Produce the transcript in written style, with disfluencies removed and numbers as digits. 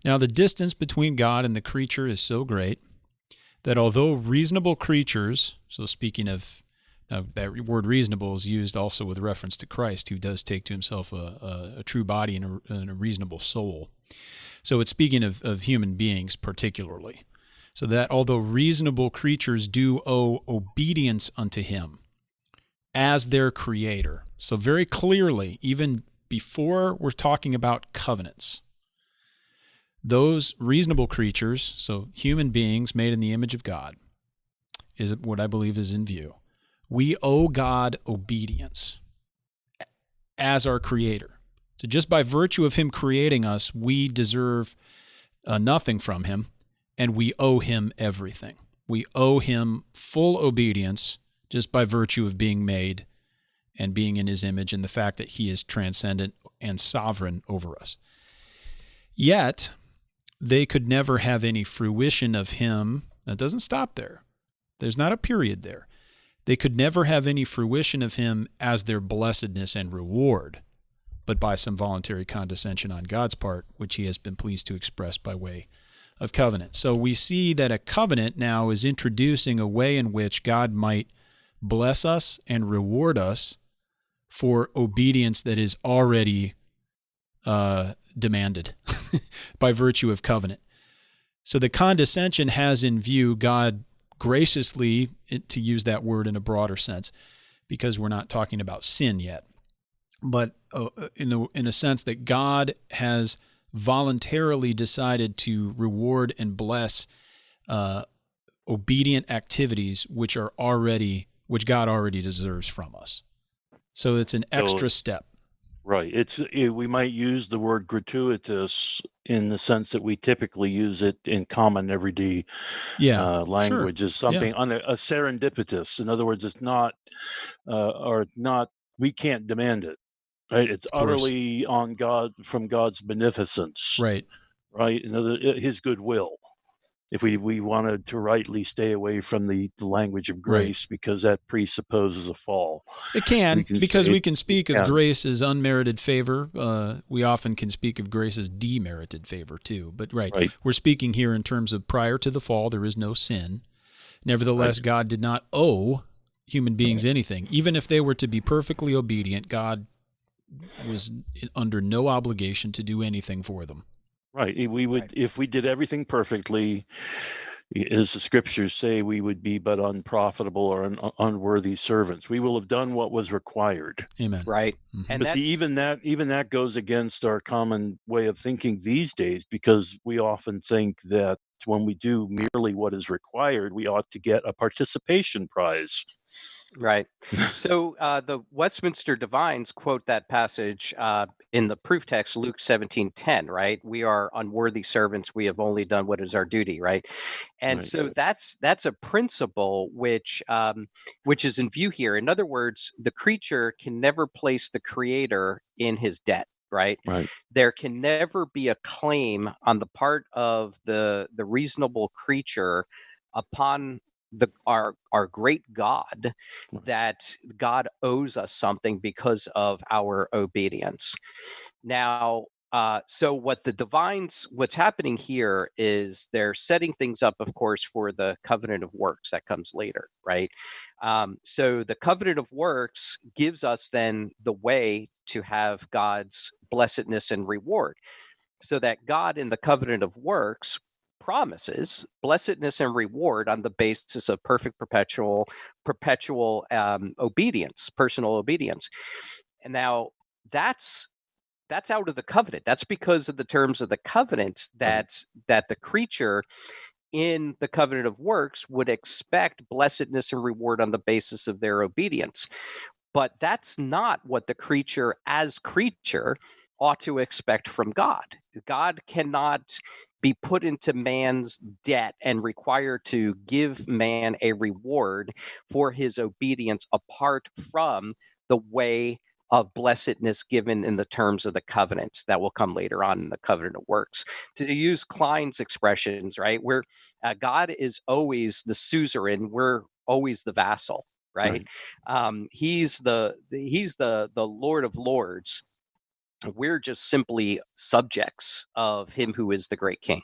Now, the distance between God and the creature is so great that although reasonable creatures, so speaking of, now that word reasonable is used also with reference to Christ, who does take to himself a true body and a reasonable soul. So it's speaking of human beings particularly. So that although reasonable creatures do owe obedience unto him as their creator. So very clearly, even before we're talking about covenants, those reasonable creatures, so human beings made in the image of God, is what I believe is in view. We owe God obedience as our creator. So just by virtue of him creating us, we deserve nothing from him, and we owe him everything. We owe him full obedience just by virtue of being made and being in his image and the fact that he is transcendent and sovereign over us. Yet, they could never have any fruition of him. That doesn't stop there. There's not a period there. They could never have any fruition of him as their blessedness and reward, but by some voluntary condescension on God's part, which he has been pleased to express by way of covenant. So we see that a covenant now is introducing a way in which God might bless us and reward us for obedience that is already demanded by virtue of covenant. So the condescension has in view God graciously, to use that word in a broader sense, because we're not talking about sin yet, but in a sense that God has voluntarily decided to reward and bless obedient activities which God already deserves from us. So it's an extra step. Right. We might use the word gratuitous in the sense that we typically use it in common everyday language, Sure. as something on a serendipitous. In other words, it's not or not. We can't demand it. Right. It's Of course. utterly on God, from God's beneficence. Right. Right. His goodwill. If we wanted to rightly stay away from the language of grace, because that presupposes a fall. It can, because we can speak of can. grace as unmerited favor. We often can speak of grace as demerited favor too. But we're speaking here in terms of prior to the fall, there is no sin. Nevertheless, God did not owe human beings anything. Even if they were to be perfectly obedient, God was under no obligation to do anything for them. Right. We would, if we did everything perfectly, as the scriptures say, we would be but unprofitable or unworthy servants. We will have done what was required. Amen. Right. Mm-hmm. But see, even that goes against our common way of thinking these days, because we often think that when we do merely what is required, we ought to get a participation prize. Right. So the Westminster Divines quote that passage in the proof text, Luke 17:10, right? We are unworthy servants. We have only done what is our duty, right? And so that's a principle which is in view here. In other words, the creature can never place the creator in his debt. Right. There can never be a claim on the part of the reasonable creature upon our great God that God owes us something because of our obedience. Now, so what's happening here is they're setting things up, of course, for the covenant of works that comes later, right? So the covenant of works gives us then the way to have God's blessedness and reward, so that God in the covenant of works promises blessedness and reward on the basis of perfect perpetual obedience, personal obedience. And now that's out of the covenant. That's because of the terms of the covenant that the creature in the covenant of works would expect blessedness and reward on the basis of their obedience. But that's not what the creature as creature ought to expect from God. God cannot be put into man's debt and required to give man a reward for his obedience apart from the way of blessedness given in the terms of the covenant that will come later on in the covenant of works. To use Klein's expressions, right, where God is always the suzerain, we're always the vassal. Right. He's the Lord of Lords, we're just simply subjects of him who is the great king.